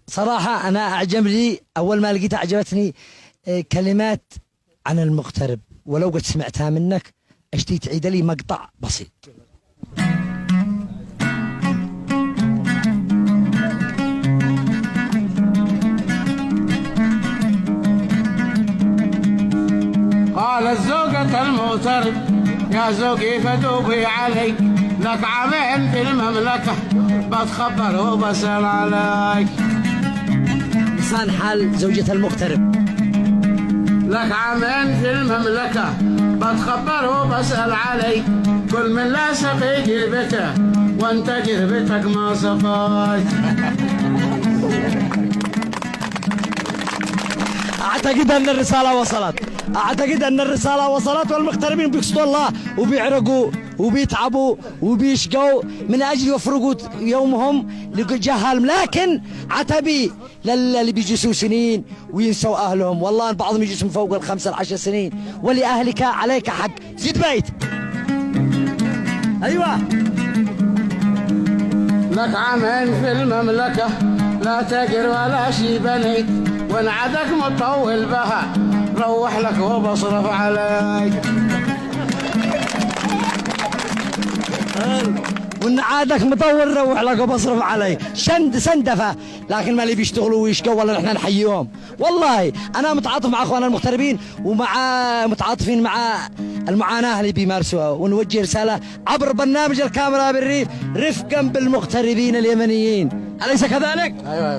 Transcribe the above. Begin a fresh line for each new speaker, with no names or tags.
صراحة أنا أعجب لي أول ما لقيتها أعجبتني كلمات عن المغترب، ولو قد سمعتها منك أشتي تعيد لي مقطع بسيط.
قالت زوجة المغترب يا زوجي فتوبي علي، لك عامين في المملكة بتخبر وبسأل عليك.
لسان حال زوجة المغترب.
لك عامين في المملكة بتخبر وبسأل عليك، كل من لا سقي جربته وانت جربتك ما سقاك.
أعتقد أن الرسالة وصلت، والمغتربين بيقصدوا الله وبيعرقوا وبيتعبوا وبيشقوا من أجل يفرقوا يومهم لجهالهم، لكن عتبي اللي بيجلسوا سنين وينسوا أهلهم. والله بعضهم يجلسوا فوق 5 10 سنين. ولأهلك عليك حق. زيد بيت. أيوة.
لك عامين في المملكة لا تقر ولا شي بنيت، وانعدك مطول بها روح لك وبصرف عليك.
ونعادك مطول روح لك وبصرف علي. سندفه، لكن ما اللي بيشتغلوا ويشقوا ولا نحن نحييهم. والله انا متعاطف مع اخواننا المغتربين متعاطفين مع المعاناه اللي بيمارسوها، ونوجه رساله عبر برنامج الكاميرا بالريف رفقا بالمغتربين اليمنيين، أليس كذلك؟
أيوة.